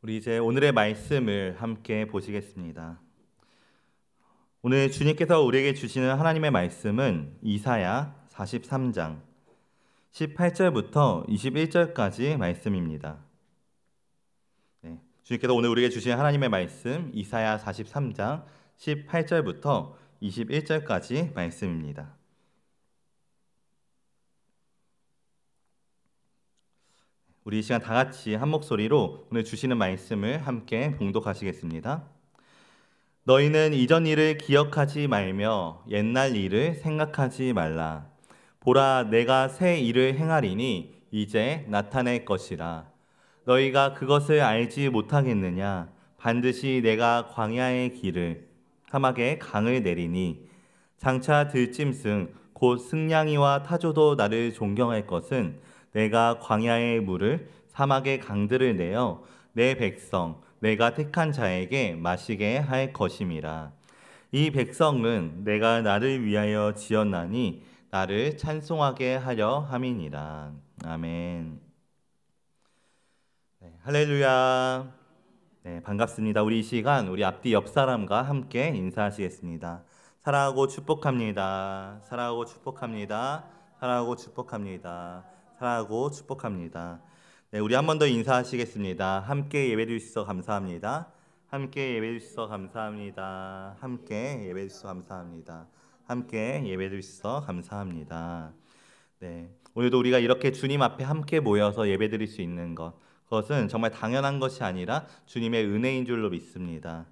우리 이제 오늘의 말씀을 함께 보시겠습니다. 오늘 주님께서 우리에게 주시는 하나님의 말씀은 이사야 43장 18절부터 21절까지 말씀입니다. 주님께서 오늘 우리에게 주신 하나님의 말씀 이사야 43장 18절부터 21절까지 말씀입니다. 우리 이 시간 다 같이 한 목소리로 오늘 주시는 말씀을 함께 봉독하시겠습니다. 너희는 이전 일을 기억하지 말며 옛날 일을 생각하지 말라. 보라, 내가 새 일을 행하리니 이제 나타낼 것이라. 너희가 그것을 알지 못하겠느냐? 반드시 내가 광야의 길을 사막에 강을 내리니 장차 들짐승 곧 승냥이와 타조도 나를 존경할 것은 내가 광야의 물을 사막의 강들을 내어 내 백성 내가 택한 자에게 마시게 할 것임이라. 이 백성은 내가 나를 위하여 지었나니 나를 찬송하게 하려 함이니라. 아멘. 할렐루야. 반갑습니다. 우리 이 시간 우리 앞뒤 옆 사람과 함께 인사하시겠습니다. 사랑하고 축복합니다. 사랑하고 축복합니다. 사랑하고 축복합니다. 사랑하고 축복합니다. 우리 한 번 더 인사하시겠습니다. 함께 예배해 주셔서 감사합니다. 함께 예배해 주셔서 감사합니다. 함께 예배해 주셔서 감사합니다. 함께 예배해 주셔서 감사합니다. 오늘도 우리가 이렇게 주님 앞에 함께 모여서 예배드릴 수 있는 그것은 정말 당연한 것이 아니라 주님의 은혜인 줄로 믿습니다.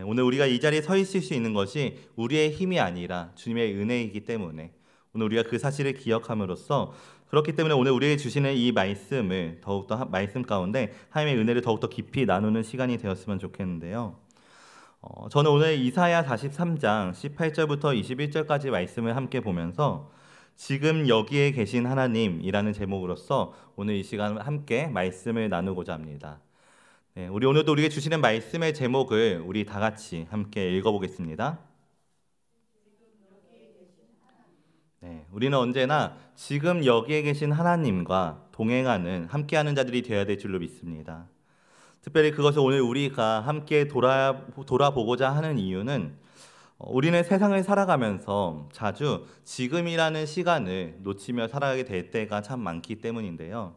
오늘 우리가 이 자리에 서 있을 수 있는 것이 우리의 힘이 아니라 주님의 은혜이기 때문에 오늘 우리가 그 사실을 기억함으로써 그렇기 때문에 오늘 우리에게 주시는 이 말씀을 더욱더 말씀 가운데 하나님의 은혜를 더욱더 깊이 나누는 시간이 되었으면 좋겠는데요. 저는 오늘 이사야 43장 18절부터 21절까지 말씀을 함께 보면서 지금 여기에 계신 하나님이라는 제목으로서 오늘 이 시간 함께 말씀을 나누고자 합니다. 우리 오늘도 우리에게 주시는 말씀의 제목을 우리 다 같이 함께 읽어보겠습니다. 우리는 언제나 지금 여기에 계신 하나님과 동행하는 함께하는 자들이 되어야 될 줄로 믿습니다. 특별히 그것을 오늘 우리가 함께 돌아보고자 하는 이유는 우리는 세상을 살아가면서 자주 지금이라는 시간을 놓치며 살아가게 될 때가 참 많기 때문인데요.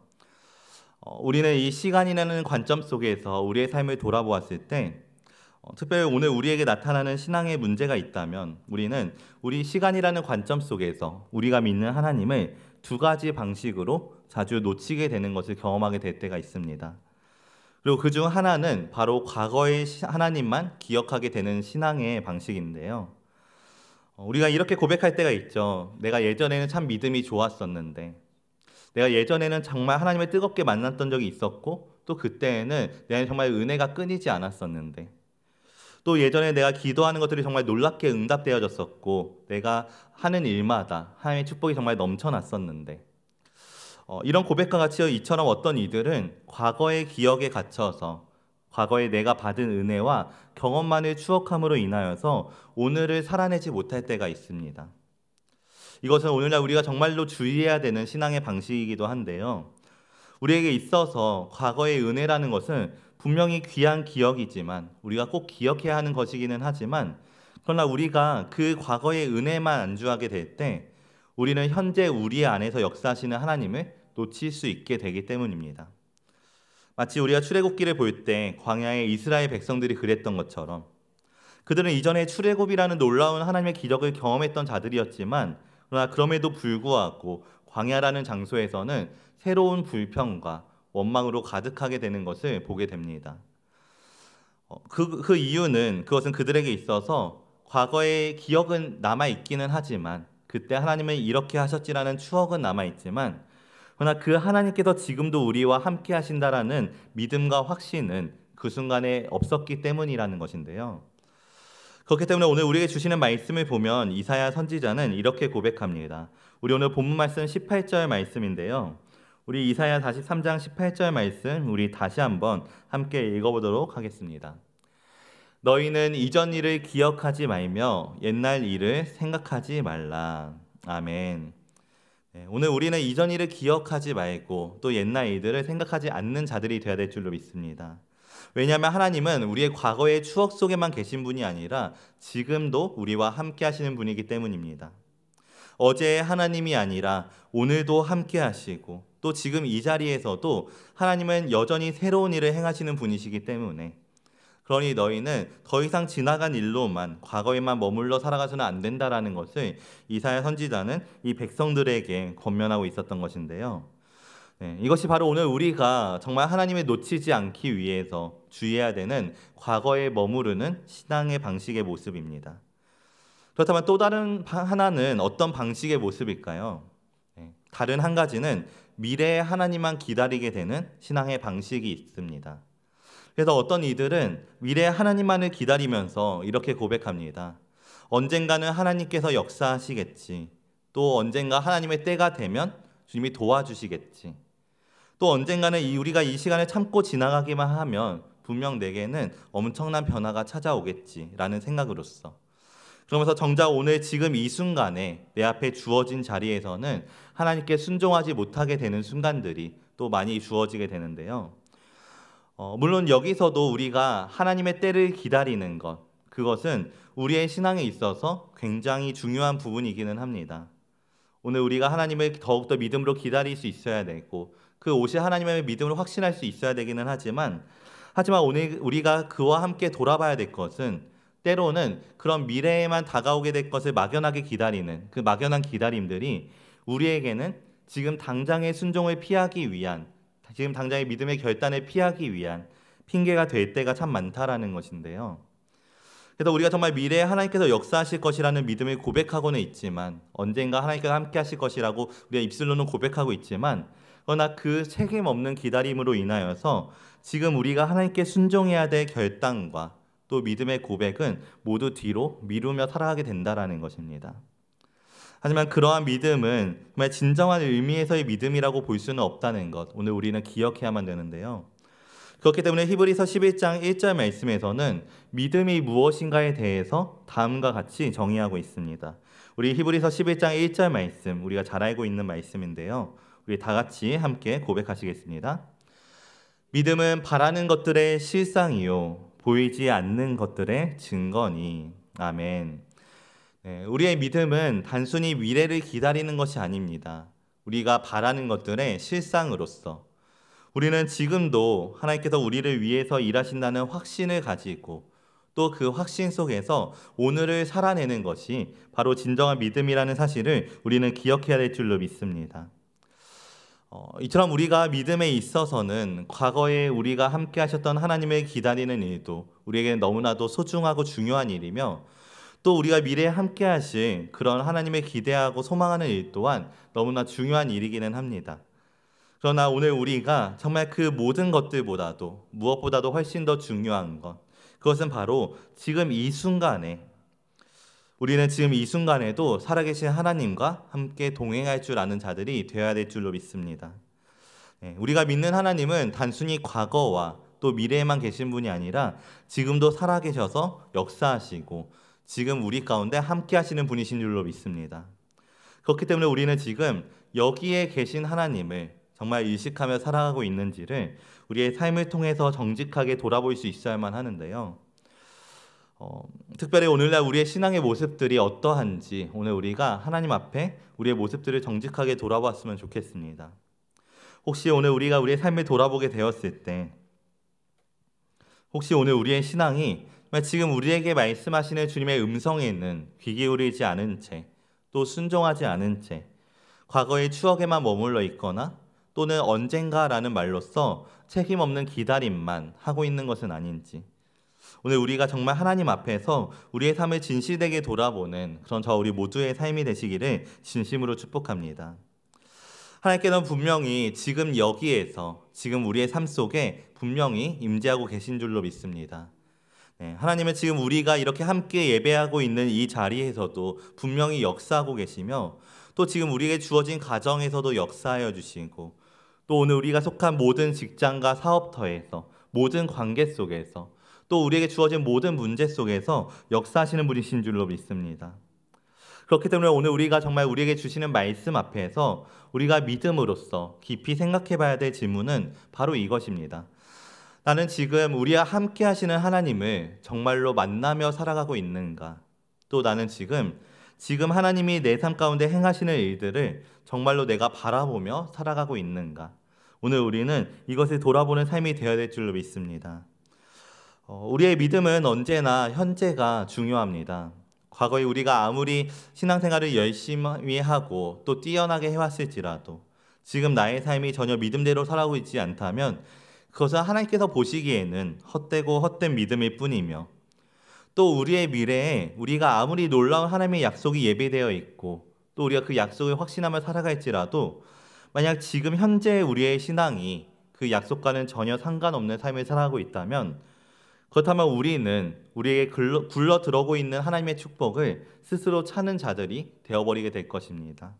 우리는 이 시간이라는 관점 속에서 우리의 삶을 돌아보았을 때 특별히 오늘 우리에게 나타나는 신앙의 문제가 있다면 우리는 우리 시간이라는 관점 속에서 우리가 믿는 하나님을 두 가지 방식으로 자주 놓치게 되는 것을 경험하게 될 때가 있습니다. 그리고 그중 하나는 바로 과거의 하나님만 기억하게 되는 신앙의 방식인데요. 우리가 이렇게 고백할 때가 있죠. 내가 예전에는 참 믿음이 좋았었는데 내가 예전에는 정말 하나님을 뜨겁게 만났던 적이 있었고 또 그때에는 내가 정말 은혜가 끊이지 않았었는데 또 예전에 내가 기도하는 것들이 정말 놀랍게 응답되어졌었고 내가 하는 일마다 하나님의 축복이 정말 넘쳐났었는데 이런 고백과 같이 이처럼 어떤 이들은 과거의 기억에 갇혀서 과거에 내가 받은 은혜와 경험만을 추억함으로 인하여서 오늘을 살아내지 못할 때가 있습니다. 이것은 오늘날 우리가 정말로 주의해야 되는 신앙의 방식이기도 한데요. 우리에게 있어서 과거의 은혜라는 것은 분명히 귀한 기억이지만 우리가 꼭 기억해야 하는 것이기는 하지만 그러나 우리가 그 과거의 은혜만 안주하게 될 때 우리는 현재 우리 안에서 역사하시는 하나님을 놓칠 수 있게 되기 때문입니다. 마치 우리가 출애굽기를 볼 때 광야의 이스라엘 백성들이 그랬던 것처럼 그들은 이전에 출애굽이라는 놀라운 하나님의 기적을 경험했던 자들이었지만 그러나 그럼에도 불구하고 광야라는 장소에서는 새로운 불평과 원망으로 가득하게 되는 것을 보게 됩니다. 그 이유는 그것은 그들에게 있어서 과거의 기억은 남아있기는 하지만 그때 하나님은 이렇게 하셨지라는 추억은 남아있지만 그러나 그 하나님께서 지금도 우리와 함께 하신다라는 믿음과 확신은 그 순간에 없었기 때문이라는 것인데요. 그렇기 때문에 오늘 우리에게 주시는 말씀을 보면 이사야 선지자는 이렇게 고백합니다. 우리 오늘 본문 말씀 18절 말씀인데요. 우리 이사야 43장 18절 말씀 우리 다시 한번 함께 읽어보도록 하겠습니다. 너희는 이전 일을 기억하지 말며 옛날 일을 생각하지 말라. 아멘. 오늘 우리는 이전 일을 기억하지 말고 또 옛날 일들을 생각하지 않는 자들이 되어야 될 줄로 믿습니다. 왜냐하면 하나님은 우리의 과거의 추억 속에만 계신 분이 아니라 지금도 우리와 함께 하시는 분이기 때문입니다. 어제의 하나님이 아니라 오늘도 함께 하시고 또 지금 이 자리에서도 하나님은 여전히 새로운 일을 행하시는 분이시기 때문에, 그러니 너희는 더 이상 지나간 일로만 과거에만 머물러 살아가서는 안 된다라는 것을 이사야 선지자는 이 백성들에게 권면하고 있었던 것인데요. 이것이 바로 오늘 우리가 정말 하나님을 놓치지 않기 위해서 주의해야 되는 과거에 머무르는 신앙의 방식의 모습입니다. 그렇다면 또 다른 하나는 어떤 방식의 모습일까요? 다른 한 가지는 미래의 하나님만 기다리게 되는 신앙의 방식이 있습니다. 그래서 어떤 이들은 미래의 하나님만을 기다리면서 이렇게 고백합니다. 언젠가는 하나님께서 역사하시겠지. 또 언젠가 하나님의 때가 되면 주님이 도와주시겠지. 또 언젠가는 우리가 이 시간을 참고 지나가기만 하면 분명 내게는 엄청난 변화가 찾아오겠지라는 생각으로서, 그러면서 정작 오늘 지금 이 순간에 내 앞에 주어진 자리에서는 하나님께 순종하지 못하게 되는 순간들이 또 많이 주어지게 되는데요. 물론 여기서도 우리가 하나님의 때를 기다리는 것, 그것은 우리의 신앙에 있어서 굉장히 중요한 부분이기는 합니다. 오늘 우리가 하나님을 더욱더 믿음으로 기다릴 수 있어야 되고 그 옷이 하나님의 믿음으로 확신할 수 있어야 되기는 하지만 오늘 우리가 그와 함께 돌아봐야 될 것은 때로는 그런 미래에만 다가오게 될 것을 막연하게 기다리는 그 막연한 기다림들이 우리에게는 지금 당장의 순종을 피하기 위한, 지금 당장의 믿음의 결단을 피하기 위한 핑계가 될 때가 참 많다라는 것인데요. 그래서 우리가 정말 미래에 하나님께서 역사하실 것이라는 믿음을 고백하고는 있지만, 언젠가 하나님께서 함께 하실 것이라고 우리가 입술로는 고백하고 있지만, 그러나 그 책임 없는 기다림으로 인하여서 지금 우리가 하나님께 순종해야 될 결단과 또 믿음의 고백은 모두 뒤로 미루며 살아가게 된다라는 것입니다. 하지만 그러한 믿음은 정말 진정한 의미에서의 믿음이라고 볼 수는 없다는 것, 오늘 우리는 기억해야만 되는데요. 그렇기 때문에 히브리서 11장 1절 말씀에서는 믿음이 무엇인가에 대해서 다음과 같이 정의하고 있습니다. 우리 히브리서 11장 1절 말씀, 우리가 잘 알고 있는 말씀인데요. 우리 다 같이 함께 고백하시겠습니다. 믿음은 바라는 것들의 실상이요 보이지 않는 것들의 증거니. 아멘. 우리의 믿음은 단순히 미래를 기다리는 것이 아닙니다. 우리가 바라는 것들의 실상으로서 우리는 지금도 하나님께서 우리를 위해서 일하신다는 확신을 가지고 또 그 확신 속에서 오늘을 살아내는 것이 바로 진정한 믿음이라는 사실을 우리는 기억해야 될 줄로 믿습니다. 이처럼 우리가 믿음에 있어서는 과거에 우리가 함께 하셨던 하나님을 기다리는 일도 우리에게는 너무나도 소중하고 중요한 일이며, 또 우리가 미래에 함께 하실 그런 하나님을 기대하고 소망하는 일 또한 너무나 중요한 일이기는 합니다. 그러나 오늘 우리가 정말 그 모든 것들보다도 무엇보다도 훨씬 더 중요한 것, 그것은 바로 지금 이 순간에 우리는 지금 이 순간에도 살아계신 하나님과 함께 동행할 줄 아는 자들이 되어야 될 줄로 믿습니다. 우리가 믿는 하나님은 단순히 과거와 또 미래에만 계신 분이 아니라 지금도 살아계셔서 역사하시고 지금 우리 가운데 함께 하시는 분이신 줄로 믿습니다. 그렇기 때문에 우리는 지금 여기에 계신 하나님을 정말 의식하며 살아가고 있는지를 우리의 삶을 통해서 정직하게 돌아볼 수 있어야만 하는데요. 특별히 오늘날 우리의 신앙의 모습들이 어떠한지 오늘 우리가 하나님 앞에 우리의 모습들을 정직하게 돌아봤으면 좋겠습니다. 혹시 오늘 우리가 우리의 삶을 돌아보게 되었을 때, 혹시 오늘 우리의 신앙이 지금 우리에게 말씀하시는 주님의 음성에는 귀 기울이지 않은 채, 또 순종하지 않은 채 과거의 추억에만 머물러 있거나 또는 언젠가라는 말로써 책임 없는 기다림만 하고 있는 것은 아닌지, 오늘 우리가 정말 하나님 앞에서 우리의 삶을 진실되게 돌아보는 그런 우리 모두의 삶이 되시기를 진심으로 축복합니다. 하나님께서는 분명히 지금 여기에서 지금 우리의 삶 속에 분명히 임재하고 계신 줄로 믿습니다. 하나님은 지금 우리가 이렇게 함께 예배하고 있는 이 자리에서도 분명히 역사하고 계시며, 또 지금 우리에게 주어진 가정에서도 역사하여 주시고, 또 오늘 우리가 속한 모든 직장과 사업터에서 모든 관계 속에서 또 우리에게 주어진 모든 문제 속에서 역사하시는 분이신 줄로 믿습니다. 그렇기 때문에 오늘 우리가 정말 우리에게 주시는 말씀 앞에서 우리가 믿음으로써 깊이 생각해 봐야 될 질문은 바로 이것입니다. 나는 지금 우리와 함께 하시는 하나님을 정말로 만나며 살아가고 있는가? 또 나는 지금 하나님이 내 삶 가운데 행하시는 일들을 정말로 내가 바라보며 살아가고 있는가? 오늘 우리는 이것을 돌아보는 삶이 되어야 될 줄로 믿습니다. 우리의 믿음은 언제나 현재가 중요합니다. 과거에 우리가 아무리 신앙생활을 열심히 하고 또 뛰어나게 해왔을지라도 지금 나의 삶이 전혀 믿음대로 살아가고 있지 않다면 그것은 하나님께서 보시기에는 헛되고 헛된 믿음일 뿐이며, 또 우리의 미래에 우리가 아무리 놀라운 하나님의 약속이 예비되어 있고 또 우리가 그 약속을 확신하며 살아갈지라도 만약 지금 현재 우리의 신앙이 그 약속과는 전혀 상관없는 삶을 살아가고 있다면, 그렇다면 우리는 우리에게 굴러 들어오고 있는 하나님의 축복을 스스로 찾는 자들이 되어버리게 될 것입니다.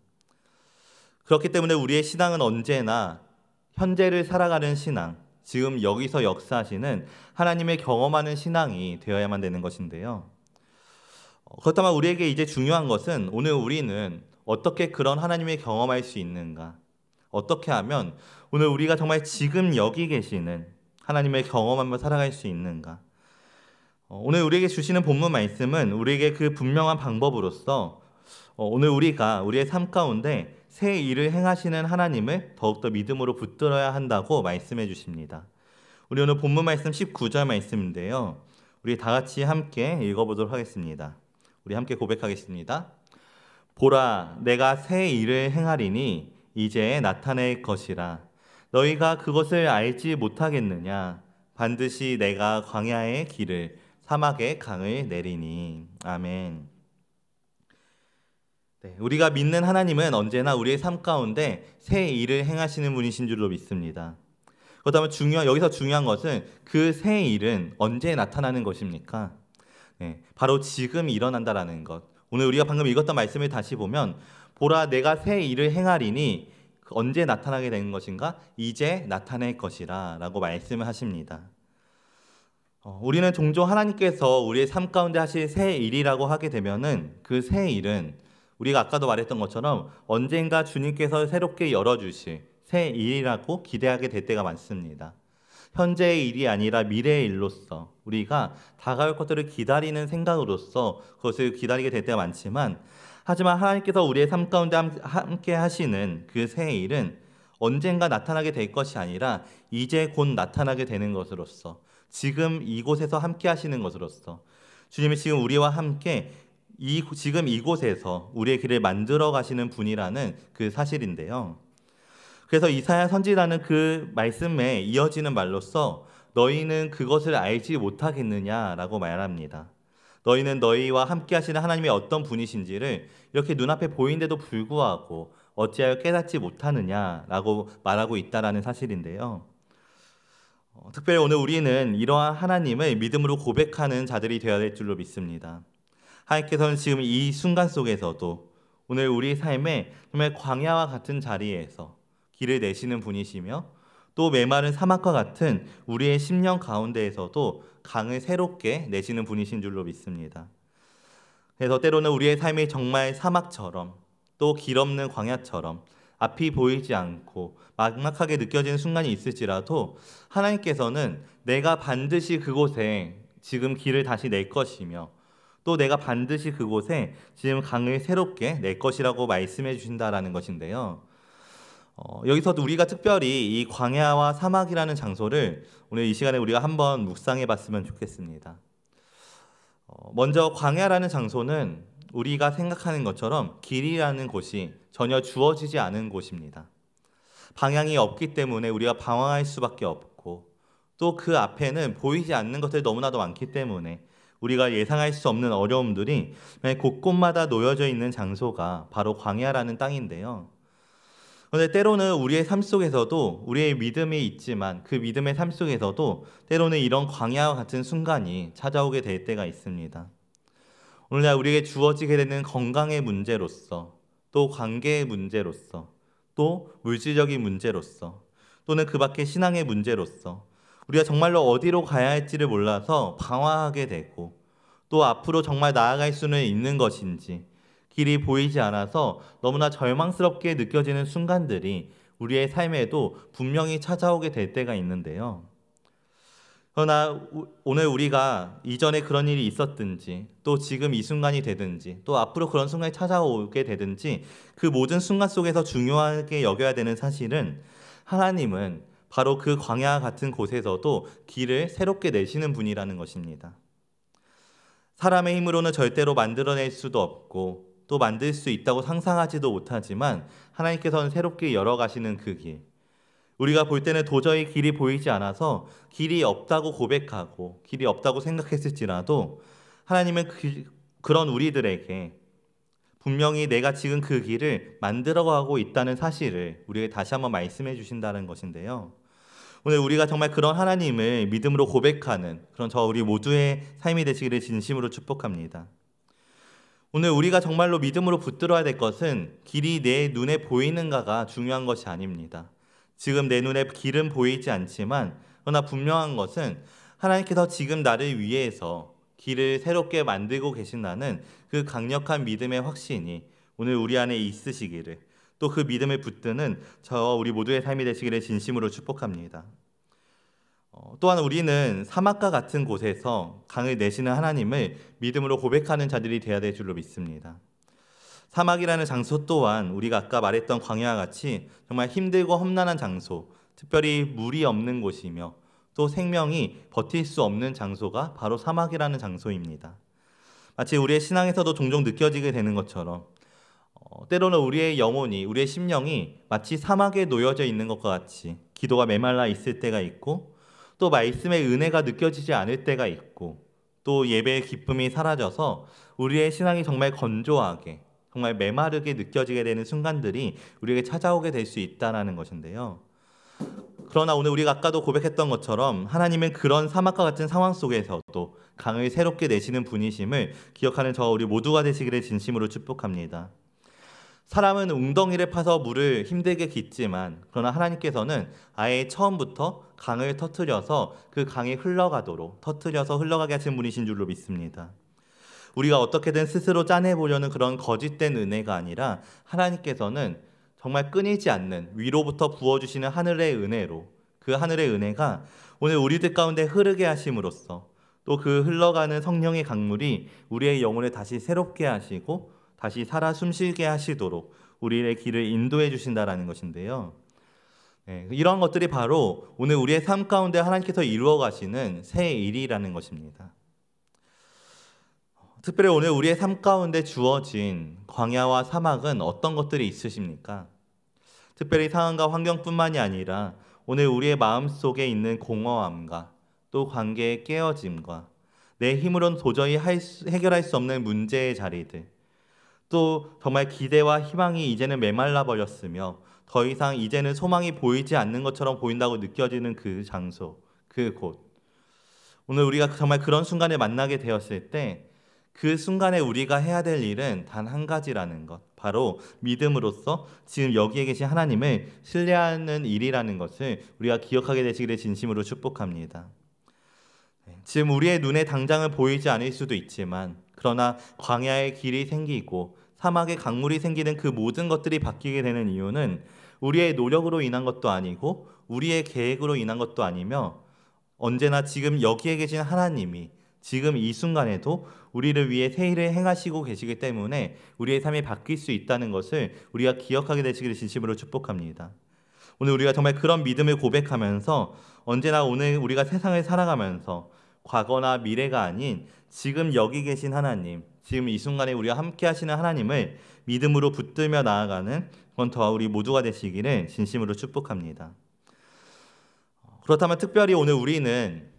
그렇기 때문에 우리의 신앙은 언제나 현재를 살아가는 신앙, 지금 여기서 역사하시는 하나님을 경험하는 신앙이 되어야만 되는 것인데요. 그렇다면 우리에게 이제 중요한 것은 오늘 우리는 어떻게 그런 하나님을 경험할 수 있는가? 어떻게 하면 오늘 우리가 정말 지금 여기 계시는 하나님을 경험하며 살아갈 수 있는가? 오늘 우리에게 주시는 본문 말씀은 우리에게 그 분명한 방법으로서 오늘 우리가 우리의 삶 가운데 새 일을 행하시는 하나님을 더욱더 믿음으로 붙들어야 한다고 말씀해 주십니다. 우리 오늘 본문 말씀 19절 말씀인데요. 우리 다 같이 함께 읽어보도록 하겠습니다. 우리 함께 고백하겠습니다. 보라, 내가 새 일을 행하리니 이제 나타낼 것이라. 너희가 그것을 알지 못하겠느냐? 반드시 내가 광야의 길을 사막의 강을 내리니. 아멘. 네, 우리가 믿는 하나님은 언제나 우리의 삶 가운데 새 일을 행하시는 분이신 줄로 믿습니다. 그렇다면 여기서 중요한 것은 그 새 일은 언제 나타나는 것입니까? 네, 바로 지금 일어난다라는 것. 오늘 우리가 방금 읽었던 말씀을 다시 보면, 보라, 내가 새 일을 행하리니 언제 나타나게 되는 것인가? 이제 나타낼 것이라 라고 말씀을 하십니다. 우리는 종종 하나님께서 우리의 삶 가운데 하실 새 일이라고 하게 되면은 그 새 일은 우리가 아까도 말했던 것처럼 언젠가 주님께서 새롭게 열어주실 새 일이라고 기대하게 될 때가 많습니다. 현재의 일이 아니라 미래의 일로서 우리가 다가올 것들을 기다리는 생각으로서 그것을 기다리게 될 때가 많지만, 하지만 하나님께서 우리의 삶 가운데 함께 하시는 그 새 일은 언젠가 나타나게 될 것이 아니라 이제 곧 나타나게 되는 것으로서, 지금 이곳에서 함께 하시는 것으로서 주님이 지금 우리와 함께 지금 이곳에서 우리의 길을 만들어 가시는 분이라는 그 사실인데요. 그래서 이사야 선지자는 그 말씀에 이어지는 말로써 너희는 그것을 알지 못하겠느냐라고 말합니다. 너희는 너희와 함께 하시는 하나님이 어떤 분이신지를 이렇게 눈앞에 보이는데도 불구하고 어찌하여 깨닫지 못하느냐라고 말하고 있다라는 사실인데요. 특별히 오늘 우리는 이러한 하나님을 믿음으로 고백하는 자들이 되어야 될 줄로 믿습니다. 하나님께서는 지금 이 순간 속에서도 오늘 우리 삶에 정말 광야와 같은 자리에서 길을 내시는 분이시며, 또 메마른 사막과 같은 우리의 심령 가운데에서도 강을 새롭게 내시는 분이신 줄로 믿습니다. 그래서 때로는 우리의 삶이 정말 사막처럼 또 길없는 광야처럼 앞이 보이지 않고 막막하게 느껴지는 순간이 있을지라도 하나님께서는 내가 반드시 그곳에 지금 길을 다시 낼 것이며 또 내가 반드시 그곳에 지금 강을 새롭게 낼 것이라고 말씀해 주신다라는 것인데요. 여기서도 우리가 특별히 이 광야와 사막이라는 장소를 오늘 이 시간에 우리가 한번 묵상해 봤으면 좋겠습니다. 먼저 광야라는 장소는 우리가 생각하는 것처럼 길이라는 곳이 전혀 주어지지 않은 곳입니다. 방향이 없기 때문에 우리가 방황할 수밖에 없고, 또 그 앞에는 보이지 않는 것들이 너무나도 많기 때문에 우리가 예상할 수 없는 어려움들이 곳곳마다 놓여져 있는 장소가 바로 광야라는 땅인데요. 그런데 때로는 우리의 삶 속에서도 우리의 믿음이 있지만 그 믿음의 삶 속에서도 때로는 이런 광야와 같은 순간이 찾아오게 될 때가 있습니다. 오늘날 우리에게 주어지게 되는 건강의 문제로서, 또 관계의 문제로서, 또 물질적인 문제로서, 또는 그 밖의 신앙의 문제로서 우리가 정말로 어디로 가야 할지를 몰라서 방황하게 되고, 또 앞으로 정말 나아갈 수는 있는 것인지 길이 보이지 않아서 너무나 절망스럽게 느껴지는 순간들이 우리의 삶에도 분명히 찾아오게 될 때가 있는데요. 그러나 오늘 우리가 이전에 그런 일이 있었든지 또 지금 이 순간이 되든지 또 앞으로 그런 순간이 찾아오게 되든지 그 모든 순간 속에서 중요하게 여겨야 되는 사실은 하나님은 바로 그 광야 같은 곳에서도 길을 새롭게 내시는 분이라는 것입니다. 사람의 힘으로는 절대로 만들어낼 수도 없고 또 만들 수 있다고 상상하지도 못하지만 하나님께서는 새롭게 열어가시는 그 길, 우리가 볼 때는 도저히 길이 보이지 않아서 길이 없다고 고백하고 길이 없다고 생각했을지라도 하나님은 그런 우리들에게 분명히 내가 지금 그 길을 만들어가고 있다는 사실을 우리에게 다시 한번 말씀해 주신다는 것인데요. 오늘 우리가 정말 그런 하나님을 믿음으로 고백하는 그런 우리 모두의 삶이 되시기를 진심으로 축복합니다. 오늘 우리가 정말로 믿음으로 붙들어야 될 것은 길이 내 눈에 보이는가가 중요한 것이 아닙니다. 지금 내 눈에 길은 보이지 않지만 그러나 분명한 것은 하나님께서 지금 나를 위해서 길을 새롭게 만들고 계신다는 그 강력한 믿음의 확신이 오늘 우리 안에 있으시기를, 또 그 믿음을 붙드는 저와 우리 모두의 삶이 되시기를 진심으로 축복합니다. 또한 우리는 사막과 같은 곳에서 강을 내시는 하나님을 믿음으로 고백하는 자들이 되어야 될 줄로 믿습니다. 사막이라는 장소 또한 우리가 아까 말했던 광야와 같이 정말 힘들고 험난한 장소, 특별히 물이 없는 곳이며 또 생명이 버틸 수 없는 장소가 바로 사막이라는 장소입니다. 마치 우리의 신앙에서도 종종 느껴지게 되는 것처럼 때로는 우리의 영혼이, 우리의 심령이 마치 사막에 놓여져 있는 것과 같이 기도가 메말라 있을 때가 있고 또 말씀의 은혜가 느껴지지 않을 때가 있고 또 예배의 기쁨이 사라져서 우리의 신앙이 정말 건조하게, 정말 메마르게 느껴지게 되는 순간들이 우리에게 찾아오게 될 수 있다는 것인데요. 그러나 오늘 우리가 아까도 고백했던 것처럼 하나님은 그런 사막과 같은 상황 속에서도 강을 새롭게 내시는 분이심을 기억하는 저와 우리 모두가 되시기를 진심으로 축복합니다. 사람은 웅덩이를 파서 물을 힘들게 깃지만 그러나 하나님께서는 아예 처음부터 강을 터뜨려서 그 강이 터뜨려서 흘러가게 하신 분이신 줄로 믿습니다. 우리가 어떻게든 스스로 짜내보려는 그런 거짓된 은혜가 아니라 하나님께서는 정말 끊이지 않는 위로부터 부어주시는 하늘의 은혜로, 그 하늘의 은혜가 오늘 우리들 가운데 흐르게 하심으로써 또 그 흘러가는 성령의 강물이 우리의 영혼을 다시 새롭게 하시고 다시 살아 숨쉬게 하시도록 우리의 길을 인도해 주신다라는 것인데요. 이러한 것들이 바로 오늘 우리의 삶 가운데 하나님께서 이루어 가시는 새 일이라는 것입니다. 특별히 오늘 우리의 삶 가운데 주어진 광야와 사막은 어떤 것들이 있으십니까? 특별히 상황과 환경뿐만이 아니라 오늘 우리의 마음속에 있는 공허함과 또 관계의 깨어짐과 내 힘으로는 도저히 해결할 수 없는 문제의 자리들, 또 정말 기대와 희망이 이제는 메말라 버렸으며 더 이상 이제는 소망이 보이지 않는 것처럼 보인다고 느껴지는 그 장소, 그 곳. 오늘 우리가 정말 그런 순간을 만나게 되었을 때 그 순간에 우리가 해야 될 일은 단 한 가지라는 것, 바로 믿음으로써 지금 여기에 계신 하나님을 신뢰하는 일이라는 것을 우리가 기억하게 되시기를 진심으로 축복합니다. 지금 우리의 눈에 당장은 보이지 않을 수도 있지만 그러나 광야의 길이 생기고 사막에 강물이 생기는 그 모든 것들이 바뀌게 되는 이유는 우리의 노력으로 인한 것도 아니고 우리의 계획으로 인한 것도 아니며 언제나 지금 여기에 계신 하나님이 지금 이 순간에도 우리를 위해 새 일을 행하시고 계시기 때문에 우리의 삶이 바뀔 수 있다는 것을 우리가 기억하게 되시기를 진심으로 축복합니다. 오늘 우리가 정말 그런 믿음을 고백하면서 언제나 오늘 우리가 세상을 살아가면서 과거나 미래가 아닌 지금 여기 계신 하나님, 지금 이 순간에 우리와 함께 하시는 하나님을 믿음으로 붙들며 나아가는 그런 저와 우리 모두가 되시기를 진심으로 축복합니다. 그렇다면 특별히 오늘 우리는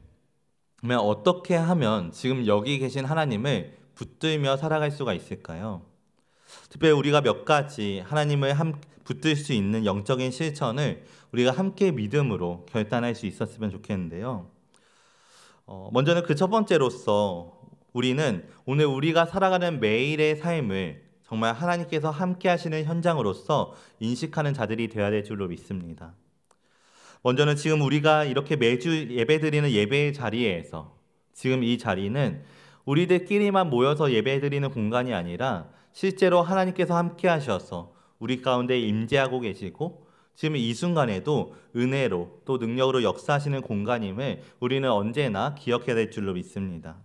어떻게 하면 지금 여기 계신 하나님을 붙들며 살아갈 수가 있을까요? 특별히 우리가 몇 가지 하나님을 붙들 수 있는 영적인 실천을 우리가 함께 믿음으로 결단할 수 있었으면 좋겠는데요. 먼저는 그 첫 번째로서 우리는 오늘 우리가 살아가는 매일의 삶을 정말 하나님께서 함께 하시는 현장으로서 인식하는 자들이 되어야 될 줄로 믿습니다. 먼저는 지금 우리가 이렇게 매주 예배드리는 예배의 자리에서 지금 이 자리는 우리들끼리만 모여서 예배드리는 공간이 아니라 실제로 하나님께서 함께 하셔서 우리 가운데 임재하고 계시고 지금 이 순간에도 은혜로 또 능력으로 역사하시는 공간임을 우리는 언제나 기억해야 될 줄로 믿습니다.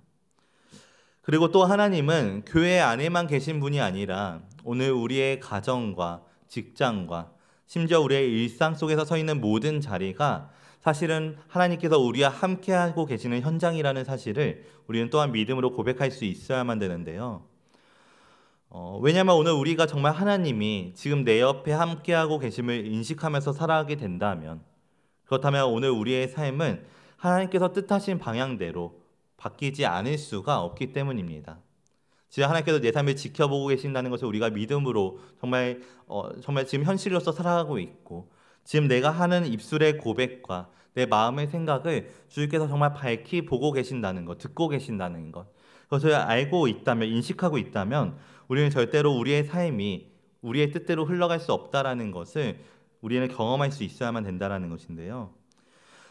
그리고 또 하나님은 교회 안에만 계신 분이 아니라 오늘 우리의 가정과 직장과 심지어 우리의 일상 속에서 서 있는 모든 자리가 사실은 하나님께서 우리와 함께하고 계시는 현장이라는 사실을 우리는 또한 믿음으로 고백할 수 있어야만 되는데요. 왜냐하면 오늘 우리가 정말 하나님이 지금 내 옆에 함께하고 계심을 인식하면서 살아가게 된다면, 그렇다면 오늘 우리의 삶은 하나님께서 뜻하신 방향대로 바뀌지 않을 수가 없기 때문입니다. 지금 하나님께서 내 삶을 지켜보고 계신다는 것을 우리가 믿음으로 정말 지금 현실로서 살아가고 있고, 지금 내가 하는 입술의 고백과 내 마음의 생각을 주님께서 정말 밝히 보고 계신다는 것, 듣고 계신다는 것, 그것을 알고 있다면, 인식하고 있다면 우리는 절대로 우리의 삶이 우리의 뜻대로 흘러갈 수 없다라는 것을 우리는 경험할 수 있어야만 된다라는 것인데요.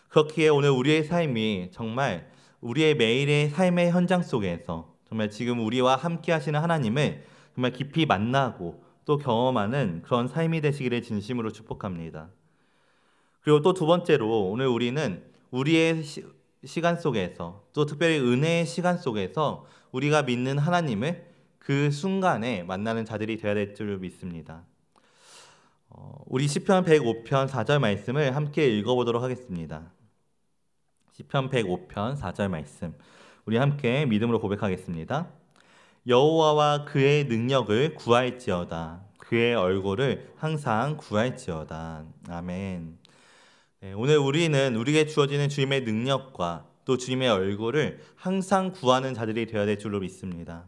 그렇기에 오늘 우리의 삶이 정말 우리의 매일의 삶의 현장 속에서 정말 지금 우리와 함께 하시는 하나님을 정말 깊이 만나고 또 경험하는 그런 삶이 되시기를 진심으로 축복합니다. 그리고 또 두 번째로 오늘 우리는 우리의 시간 속에서 또 특별히 은혜의 시간 속에서 우리가 믿는 하나님을 그 순간에 만나는 자들이 되어야 될 줄 믿습니다. 우리 시편 105편 4절 말씀을 함께 읽어보도록 하겠습니다. 시편 105편 4절 말씀 우리 함께 믿음으로 고백하겠습니다. 여호와와 그의 능력을 구할지어다. 그의 얼굴을 항상 구할지어다. 아멘. 네, 오늘 우리는 우리에게 주어지는 주님의 능력과 또 주님의 얼굴을 항상 구하는 자들이 되어야 될 줄로 믿습니다.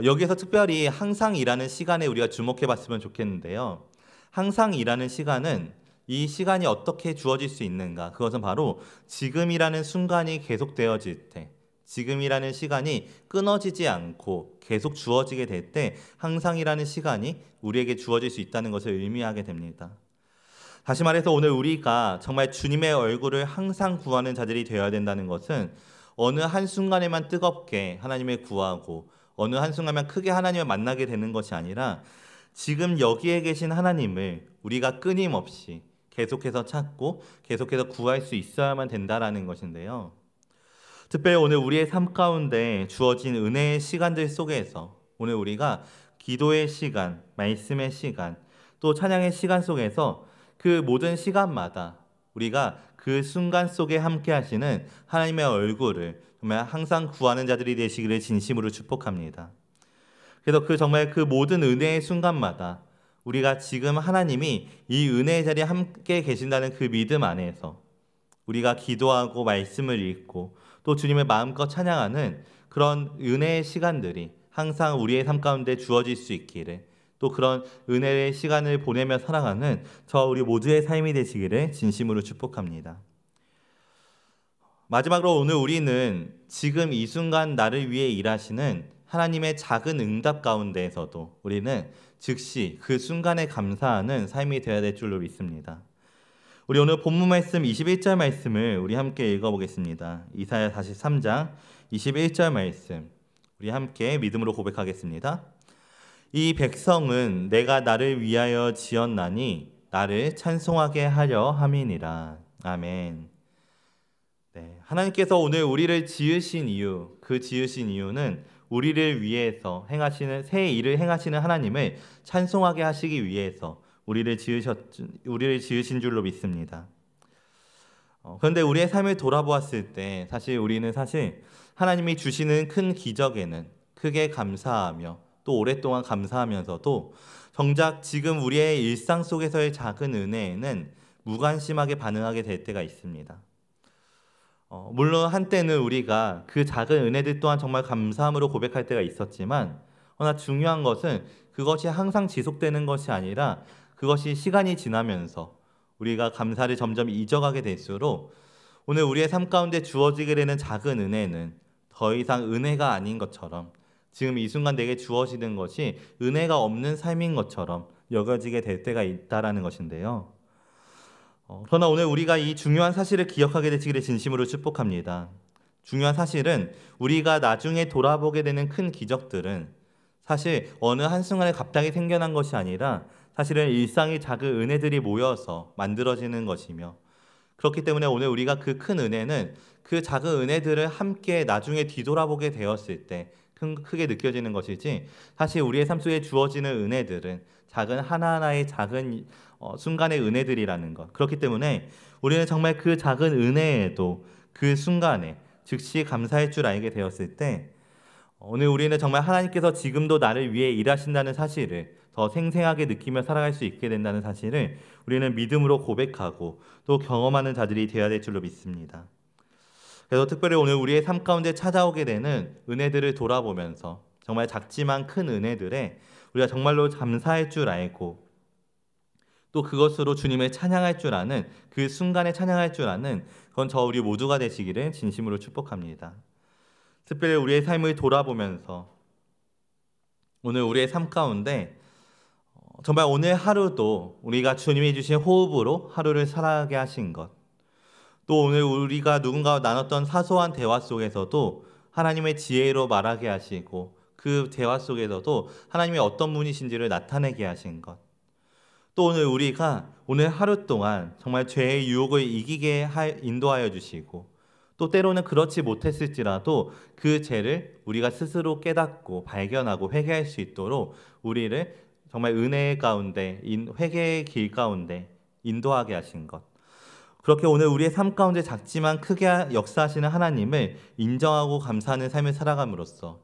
여기에서 특별히 항상이라는 시간에 우리가 주목해 봤으면 좋겠는데요. 항상이라는 시간은 이 시간이 어떻게 주어질 수 있는가? 그것은 바로 지금이라는 순간이 계속되어질 때, 지금이라는 시간이 끊어지지 않고 계속 주어지게 될 때 항상이라는 시간이 우리에게 주어질 수 있다는 것을 의미하게 됩니다. 다시 말해서 오늘 우리가 정말 주님의 얼굴을 항상 구하는 자들이 되어야 된다는 것은 어느 한순간에만 뜨겁게 하나님을 구하고 어느 한순간에만 크게 하나님을 만나게 되는 것이 아니라 지금 여기에 계신 하나님을 우리가 끊임없이 계속해서 찾고 계속해서 구할 수 있어야만 된다라는 것인데요. 특별히 오늘 우리의 삶 가운데 주어진 은혜의 시간들 속에서 오늘 우리가 기도의 시간, 말씀의 시간, 또 찬양의 시간 속에서 그 모든 시간마다 우리가 그 순간 속에 함께 하시는 하나님의 얼굴을 정말 항상 구하는 자들이 되시기를 진심으로 축복합니다. 그래서 정말 그 모든 은혜의 순간마다 우리가 지금 하나님이 이 은혜의 자리에 함께 계신다는 그 믿음 안에서 우리가 기도하고 말씀을 읽고 또 주님을 마음껏 찬양하는 그런 은혜의 시간들이 항상 우리의 삶 가운데 주어질 수 있기를, 또 그런 은혜의 시간을 보내며 살아가는 저 우리 모두의 삶이 되시기를 진심으로 축복합니다. 마지막으로 오늘 우리는 지금 이 순간 나를 위해 일하시는 하나님의 작은 응답 가운데에서도 우리는 즉시 그 순간에 감사하는 삶이 되어야 될 줄로 믿습니다. 우리 오늘 본문 말씀 21절 말씀을 우리 함께 읽어보겠습니다. 이사야 43장 21절 말씀 우리 함께 믿음으로 고백하겠습니다. 이 백성은 내가 나를 위하여 지었나니 나를 찬송하게 하려 함이니라. 아멘. 네, 하나님께서 오늘 우리를 지으신 이유, 그 지으신 이유는 우리를 위해서 행하시는 새 일을 행하시는 하나님을 찬송하게 하시기 위해서 우리를 지으신 줄로 믿습니다. 그런데 우리의 삶을 돌아보았을 때 우리는 하나님이 주시는 큰 기적에는 크게 감사하며 또 오랫동안 감사하면서도 정작 지금 우리의 일상 속에서의 작은 은혜에는 무관심하게 반응하게 될 때가 있습니다. 물론 한때는 우리가 그 작은 은혜들 또한 정말 감사함으로 고백할 때가 있었지만, 그러나 중요한 것은 그것이 항상 지속되는 것이 아니라 그것이 시간이 지나면서 우리가 감사를 점점 잊어가게 될수록 오늘 우리의 삶 가운데 주어지게 되는 작은 은혜는 더 이상 은혜가 아닌 것처럼, 지금 이 순간 내게 주어지는 것이 은혜가 없는 삶인 것처럼 여겨지게 될 때가 있다라는 것인데요. 그러나 오늘 우리가 이 중요한 사실을 기억하게 되시기를 진심으로 축복합니다. 중요한 사실은 우리가 나중에 돌아보게 되는 큰 기적들은 사실 어느 한순간에 갑자기 생겨난 것이 아니라 사실은 일상의 작은 은혜들이 모여서 만들어지는 것이며, 그렇기 때문에 오늘 우리가 그 큰 은혜는 그 작은 은혜들을 함께 나중에 뒤돌아보게 되었을 때 크게 느껴지는 것이지, 사실 우리의 삶 속에 주어지는 은혜들은 작은 하나하나의 작은 순간의 은혜들이라는 것. 그렇기 때문에 우리는 정말 그 작은 은혜에도 그 순간에 즉시 감사할 줄 알게 되었을 때, 오늘 우리는 정말 하나님께서 지금도 나를 위해 일하신다는 사실을 더 생생하게 느끼며 살아갈 수 있게 된다는 사실을 우리는 믿음으로 고백하고 또 경험하는 자들이 되어야 될 줄로 믿습니다. 그래서 특별히 오늘 우리의 삶 가운데 찾아오게 되는 은혜들을 돌아보면서 정말 작지만 큰 은혜들에 우리가 정말로 감사할 줄 알고 또 그것으로 주님을 찬양할 줄 아는, 그 순간에 찬양할 줄 아는 그건 저 우리 모두가 되시기를 진심으로 축복합니다. 특별히 우리의 삶을 돌아보면서 오늘 우리의 삶 가운데 정말 오늘 하루도 우리가 주님이 주신 호흡으로 하루를 살아가게 하신 것, 또 오늘 우리가 누군가와 나눴던 사소한 대화 속에서도 하나님의 지혜로 말하게 하시고 그 대화 속에서도 하나님이 어떤 분이신지를 나타내게 하신 것, 또 오늘 우리가 오늘 하루 동안 정말 죄의 유혹을 이기게 인도하여 주시고 또 때로는 그렇지 못했을지라도 그 죄를 우리가 스스로 깨닫고 발견하고 회개할 수 있도록 우리를 정말 은혜 가운데 회개의 길 가운데 인도하게 하신 것, 그렇게 오늘 우리의 삶 가운데 작지만 크게 역사하시는 하나님을 인정하고 감사하는 삶을 살아감으로써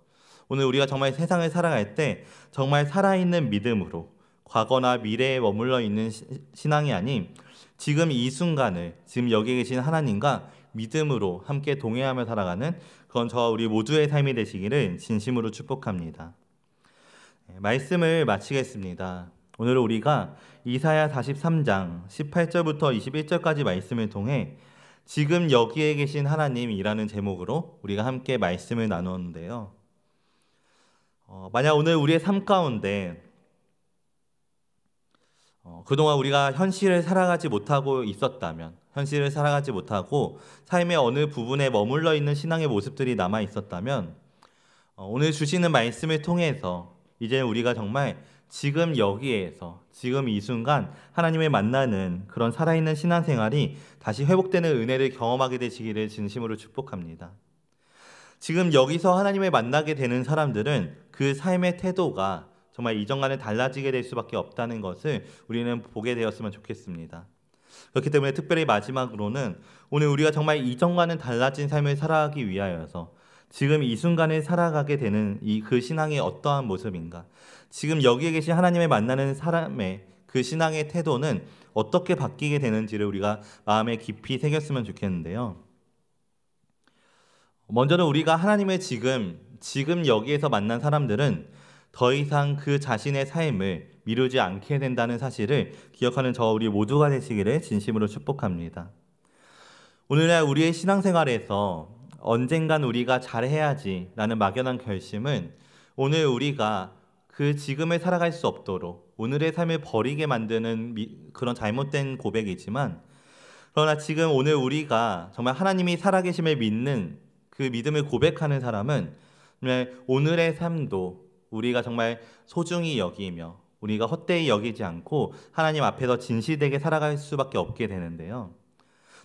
오늘 우리가 정말 세상을 살아갈 때 정말 살아있는 믿음으로 과거나 미래에 머물러 있는 신앙이 아닌 지금 이 순간을 지금 여기 계신 하나님과 믿음으로 함께 동행하며 살아가는 그건 저와 우리 모두의 삶이 되시기를 진심으로 축복합니다. 말씀을 마치겠습니다. 오늘 우리가 이사야 43장 18절부터 21절까지 말씀을 통해 지금 여기에 계신 하나님이라는 제목으로 우리가 함께 말씀을 나누었는데요. 만약 오늘 우리의 삶 가운데 그동안 우리가 현실을 살아가지 못하고 있었다면, 현실을 살아가지 못하고 삶의 어느 부분에 머물러 있는 신앙의 모습들이 남아 있었다면, 오늘 주시는 말씀을 통해서 이제 우리가 정말 지금 여기에서 지금 이 순간 하나님을 만나는 그런 살아있는 신앙생활이 다시 회복되는 은혜를 경험하게 되시기를 진심으로 축복합니다. 지금 여기서 하나님을 만나게 되는 사람들은 그 삶의 태도가 정말 이전과는 달라지게 될 수밖에 없다는 것을 우리는 보게 되었으면 좋겠습니다. 그렇기 때문에 특별히 마지막으로는 오늘 우리가 정말 이전과는 달라진 삶을 살아가기 위하여서 지금 이 순간을 살아가게 되는 그 신앙이 어떠한 모습인가, 지금 여기에 계신 하나님을 만나는 사람의 그 신앙의 태도는 어떻게 바뀌게 되는지를 우리가 마음에 깊이 새겼으면 좋겠는데요. 먼저는 우리가 하나님을 지금 여기에서 만난 사람들은 더 이상 그 자신의 삶을 미루지 않게 된다는 사실을 기억하는 저 우리 모두가 되시기를 진심으로 축복합니다. 오늘날 우리의 신앙생활에서 언젠간 우리가 잘해야지 라는 막연한 결심은 오늘 우리가 그 지금을 살아갈 수 없도록 오늘의 삶을 버리게 만드는 그런 잘못된 고백이지만, 그러나 지금 오늘 우리가 정말 하나님이 살아계심을 믿는 그 믿음을 고백하는 사람은 오늘의 삶도 우리가 정말 소중히 여기며 우리가 헛되이 여기지 않고 하나님 앞에서 진실되게 살아갈 수밖에 없게 되는데요.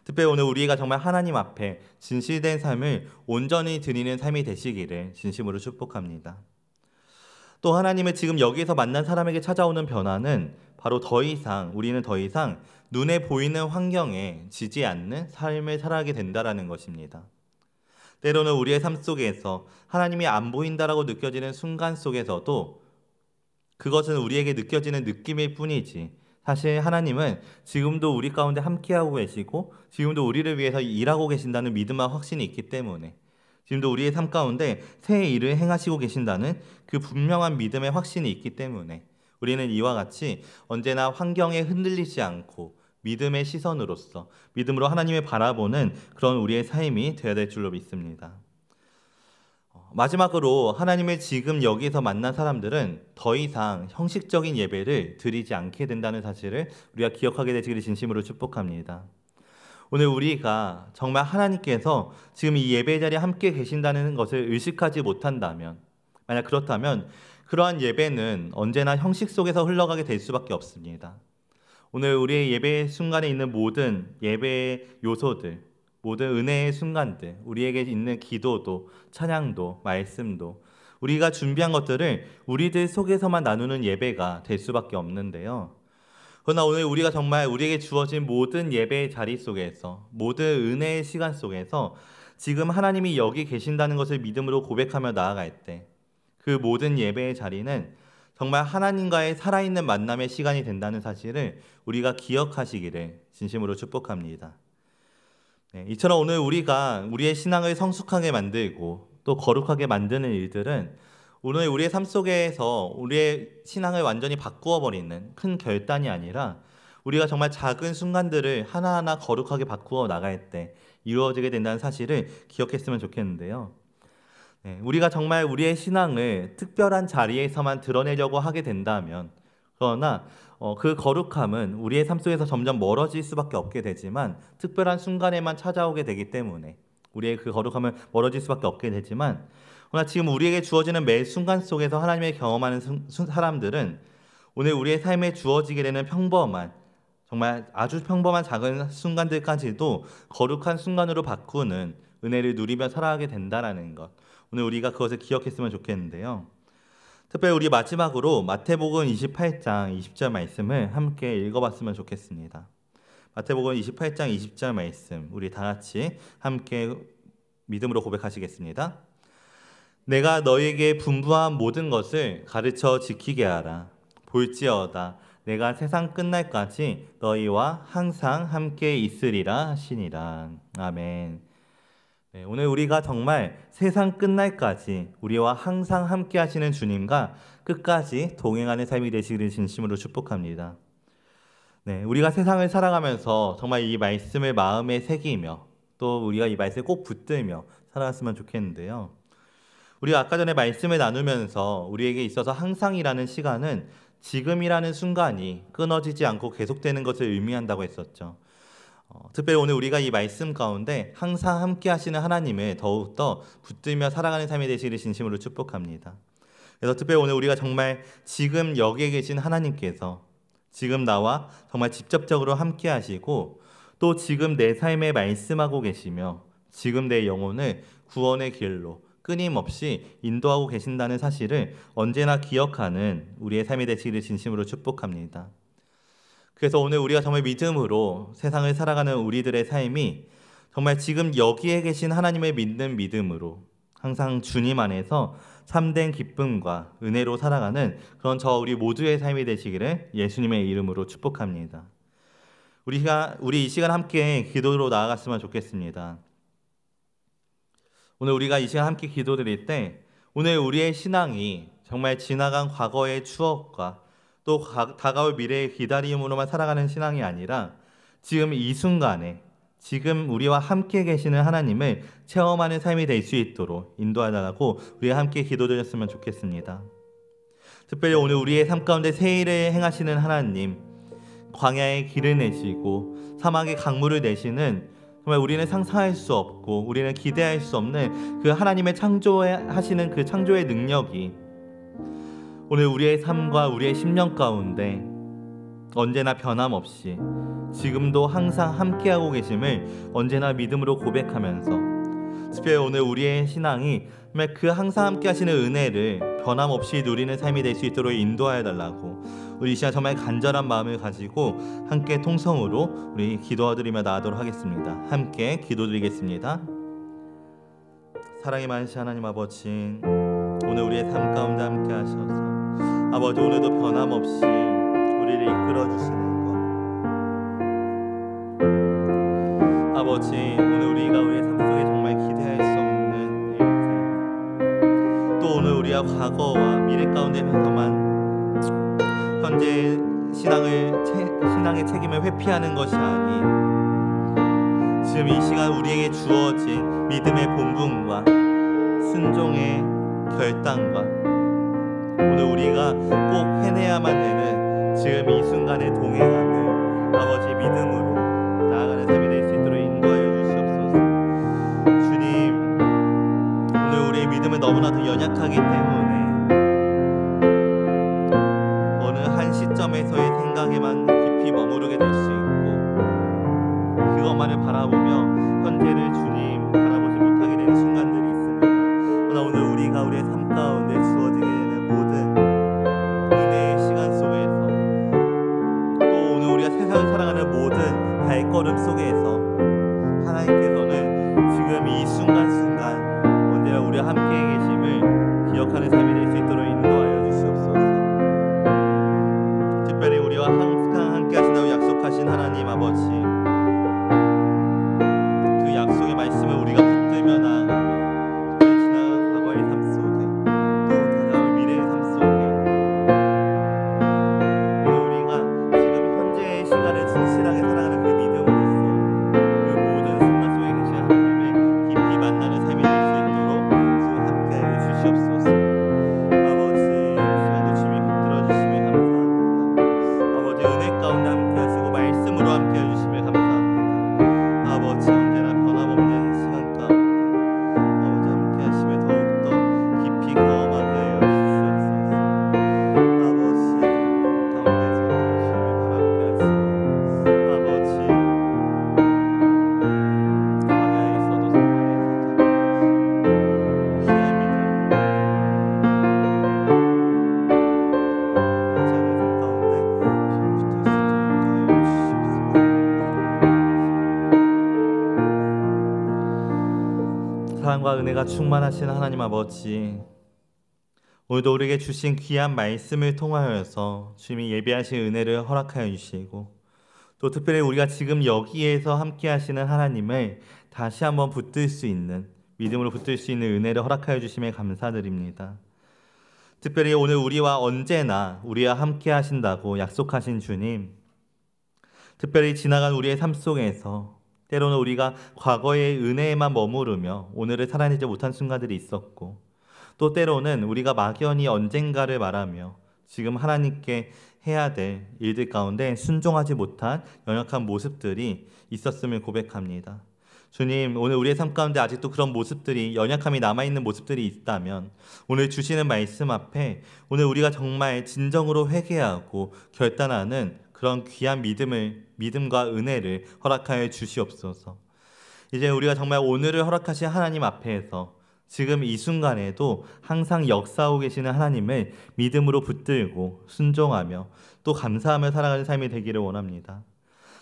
특별히 오늘 우리가 정말 하나님 앞에 진실된 삶을 온전히 드리는 삶이 되시기를 진심으로 축복합니다. 또 하나님을 지금 여기서 만난 사람에게 찾아오는 변화는 바로 우리는 더 이상 눈에 보이는 환경에 지지 않는 삶을 살아가게 된다라는 것입니다. 때로는 우리의 삶 속에서 하나님이 안 보인다라고 느껴지는 순간 속에서도 그것은 우리에게 느껴지는 느낌일 뿐이지, 사실 하나님은 지금도 우리 가운데 함께하고 계시고 지금도 우리를 위해서 일하고 계신다는 믿음과 확신이 있기 때문에, 지금도 우리의 삶 가운데 새 일을 행하시고 계신다는 그 분명한 믿음의 확신이 있기 때문에 우리는 이와 같이 언제나 환경에 흔들리지 않고 믿음의 시선으로서 믿음으로 하나님을 바라보는 그런 우리의 삶이 되어야 될 줄로 믿습니다. 마지막으로 하나님을 지금 여기서 만난 사람들은 더 이상 형식적인 예배를 드리지 않게 된다는 사실을 우리가 기억하게 되시기를 진심으로 축복합니다. 오늘 우리가 정말 하나님께서 지금 이 예배 자리에 함께 계신다는 것을 의식하지 못한다면, 만약 그렇다면 그러한 예배는 언제나 형식 속에서 흘러가게 될 수밖에 없습니다. 오늘 우리의 예배 순간에 있는 모든 예배의 요소들, 모든 은혜의 순간들, 우리에게 있는 기도도, 찬양도, 말씀도, 우리가 준비한 것들을 우리들 속에서만 나누는 예배가 될 수밖에 없는데요. 그러나 오늘 우리가 정말 우리에게 주어진 모든 예배의 자리 속에서, 모든 은혜의 시간 속에서 지금 하나님이 여기 계신다는 것을 믿음으로 고백하며 나아갈 때, 그 모든 예배의 자리는 정말 하나님과의 살아있는 만남의 시간이 된다는 사실을 우리가 기억하시기를 진심으로 축복합니다. 이처럼 오늘 우리가 우리의 신앙을 성숙하게 만들고 또 거룩하게 만드는 일들은 오늘 우리의 삶 속에서 우리의 신앙을 완전히 바꾸어 버리는 큰 결단이 아니라 우리가 정말 작은 순간들을 하나하나 거룩하게 바꾸어 나갈 때 이루어지게 된다는 사실을 기억했으면 좋겠는데요. 우리가 정말 우리의 신앙을 특별한 자리에서만 드러내려고 하게 된다면, 그러나 그 거룩함은 우리의 삶 속에서 점점 멀어질 수밖에 없게 되지만, 특별한 순간에만 찾아오게 되기 때문에 우리의 그 거룩함은 멀어질 수밖에 없게 되지만, 그러나 지금 우리에게 주어지는 매 순간 속에서 하나님을 경험하는 사람들은 오늘 우리의 삶에 주어지게 되는 평범한, 정말 아주 평범한 작은 순간들까지도 거룩한 순간으로 바꾸는 은혜를 누리며 살아가게 된다는 것, 오늘 우리가 그것을 기억했으면 좋겠는데요. 특별히 우리 마지막으로 마태복음 28장 20절 말씀을 함께 읽어봤으면 좋겠습니다. 마태복음 28장 20절 말씀, 우리 다 같이 함께 믿음으로 고백하시겠습니다. 내가 너에게 분부한 모든 것을 가르쳐 지키게 하라. 볼지어다 내가 세상 끝날까지 너희와 항상 함께 있으리라 하시니라. 아멘. 오늘 우리가 정말 세상 끝날까지 우리와 항상 함께 하시는 주님과 끝까지 동행하는 삶이 되시기를 진심으로 축복합니다. 우리가 세상을 살아가면서 정말 이 말씀을 마음에 새기며 또 우리가 이 말씀을 꼭 붙들며 살아갔으면 좋겠는데요. 우리가 아까 전에 말씀을 나누면서 우리에게 있어서 항상이라는 시간은 지금이라는 순간이 끊어지지 않고 계속되는 것을 의미한다고 했었죠. 특별히 오늘 우리가 이 말씀 가운데 항상 함께 하시는 하나님을 더욱더 붙들며 살아가는 삶이 되시기를 진심으로 축복합니다. 그래서 특별히 오늘 우리가 정말 지금 여기에 계신 하나님께서 지금 나와 정말 직접적으로 함께 하시고 또 지금 내 삶에 말씀하고 계시며 지금 내 영혼을 구원의 길로 끊임없이 인도하고 계신다는 사실을 언제나 기억하는 우리의 삶이 되시기를 진심으로 축복합니다. 그래서 오늘 우리가 정말 믿음으로 세상을 살아가는 우리들의 삶이 정말 지금 여기에 계신 하나님을 믿는 믿음으로 항상 주님 안에서 참된 기쁨과 은혜로 살아가는 그런 우리 모두의 삶이 되시기를 예수님의 이름으로 축복합니다. 우리 이 시간 함께 기도로 나아갔으면 좋겠습니다. 오늘 우리가 이 시간 함께 기도드릴 때 오늘 우리의 신앙이 정말 지나간 과거의 추억과 또 다가올 미래의 기다림으로만 살아가는 신앙이 아니라 지금 이 순간에 지금 우리와 함께 계시는 하나님을 체험하는 삶이 될 수 있도록 인도하달라고 우리가 함께 기도드렸으면 좋겠습니다. 특별히 오늘 우리의 삶 가운데 새 일을 행하시는 하나님, 광야에 길을 내시고 사막에 강물을 내시는 정말 우리는 상상할 수 없고 우리는 기대할 수 없는 그 하나님의 창조하시는 그 창조의 능력이 오늘 우리의 삶과 우리의 심령 가운데 언제나 변함없이 지금도 항상 함께하고 계심을 언제나 믿음으로 고백하면서 특별히 오늘 우리의 신앙이 정말 그 항상 함께 하시는 은혜를 변함없이 누리는 삶이 될 수 있도록 인도하여 달라고 우리 이 시간 정말 간절한 마음을 가지고 함께 통성으로 우리 기도드리며 나아가도록 하겠습니다. 함께 기도드리겠습니다. 사랑이 많으신 하나님 아버지, 오늘 우리의 삶 가운데 함께 하셔서 아버지 오늘도 변함없이 우리를 이끌어 주시는 것, 아버지 오늘 우리가 우리의 삶 속에 정말 기대할 수 없는 일들, 또 오늘 우리가 과거와 미래 가운데서만 현재 신앙의 책임을 회피하는 것이 아닌 지금 이 시간 우리에게 주어진 믿음의 본분과 순종의 결단과 오늘 우리가 꼭 해내야만 되는 지금 이 순간의 동행함을 아버지 믿음으로 나아가는 삶이 될 수 있도록 인도하여 주시옵소서. 주님, 오늘 우리의 믿음은 너무나도 연약하기 때문에 지금 이 순간순간 언제나 우리와 함께 계심을 기억하는 삶이 될 수 있도록 인도하여 주시옵소서. 특별히 우리와 항상 함께 하신다고 약속하신 하나님 아버지, 그 약속의 말씀을 우리가 붙들며 나아가며 지나간 과거의 삶 속에 또 다가올 미래의 삶 속에 우리가 지금 현재의 시간을 진실하게 살아가는 그 믿음으로써 그 모든 순간 속에 계신 하나님을 깊이 만나는 삶이 될 수 있도록 주 함께하여 주시옵소서. 아버지, 시간도 주님이 붙들어 주시며 감사합니다. 아버지, 은혜 가운데 함께하시고 말씀으로 함께해 주시며 감사합니다. 아버지, 언제나 변함없는 시간 가운데 아버지 함께하시며 더욱더 깊이 경험하게 하여 주시옵소서. 아버지 가운데서 주님을 바라보게 하시고 아버지 광야에서도 사막에서 귀한 믿음 하지 않은 삶 가운데 주님 붙어 있을 수 있도록 인도하여 주시옵소서. 사랑과 은혜가 충만하신 하나님 아버지, 오늘도 우리에게 주신 귀한 말씀을 통하여서 주님이 예비하신 은혜를 허락하여 주시고 또 특별히 우리가 지금 여기에서 함께 하시는 하나님을 다시 한번 붙들 수 있는, 믿음으로 붙들 수 있는 은혜를 허락하여 주심에 감사드립니다. 특별히 오늘 우리와 언제나 우리와 함께 하신다고 약속하신 주님, 특별히 지나간 우리의 삶 속에서 때로는 우리가 과거의 은혜에만 머무르며 오늘을 살아내지 못한 순간들이 있었고 또 때로는 우리가 막연히 언젠가를 말하며 지금 하나님께 해야 될 일들 가운데 순종하지 못한 연약한 모습들이 있었음을 고백합니다. 주님, 오늘 우리의 삶 가운데 아직도 그런 모습들이, 연약함이 남아있는 모습들이 있다면 오늘 주시는 말씀 앞에 오늘 우리가 정말 진정으로 회개하고 결단하는 그런 귀한 믿음과 은혜를 허락하여 주시옵소서. 이제 우리가 정말 오늘을 허락하신 하나님 앞에서 지금 이 순간에도 항상 역사하고 계시는 하나님을 믿음으로 붙들고 순종하며 또 감사하며 살아가는 삶이 되기를 원합니다.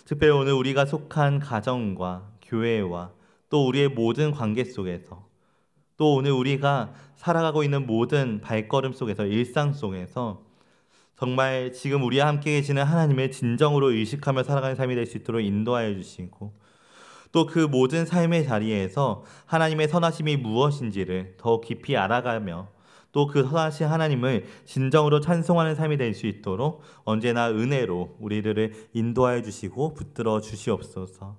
특별히 오늘 우리가 속한 가정과 교회와 또 우리의 모든 관계 속에서 또 오늘 우리가 살아가고 있는 모든 발걸음 속에서, 일상 속에서 정말 지금 우리와 함께 계시는 하나님을 진정으로 의식하며 살아가는 삶이 될 수 있도록 인도하여 주시고 또 그 모든 삶의 자리에서 하나님의 선하심이 무엇인지를 더 깊이 알아가며 또 그 선하신 하나님을 진정으로 찬송하는 삶이 될 수 있도록 언제나 은혜로 우리들을 인도하여 주시고 붙들어 주시옵소서.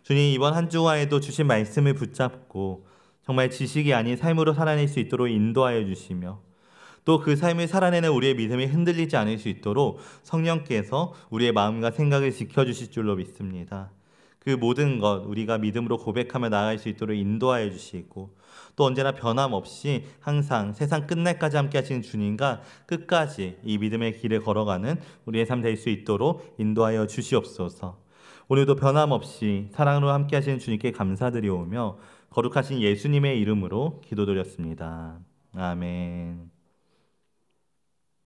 주님, 이번 한 주간에도 주신 말씀을 붙잡고 정말 지식이 아닌 삶으로 살아낼 수 있도록 인도하여 주시며 또 그 삶을 살아내는 우리의 믿음이 흔들리지 않을 수 있도록 성령께서 우리의 마음과 생각을 지켜주실 줄로 믿습니다. 그 모든 것 우리가 믿음으로 고백하며 나아갈 수 있도록 인도하여 주시고 또 언제나 변함없이 항상 세상 끝날까지 함께 하시는 주님과 끝까지 이 믿음의 길을 걸어가는 우리의 삶 될 수 있도록 인도하여 주시옵소서. 오늘도 변함없이 사랑으로 함께 하시는 주님께 감사드리오며 거룩하신 예수님의 이름으로 기도드렸습니다. 아멘.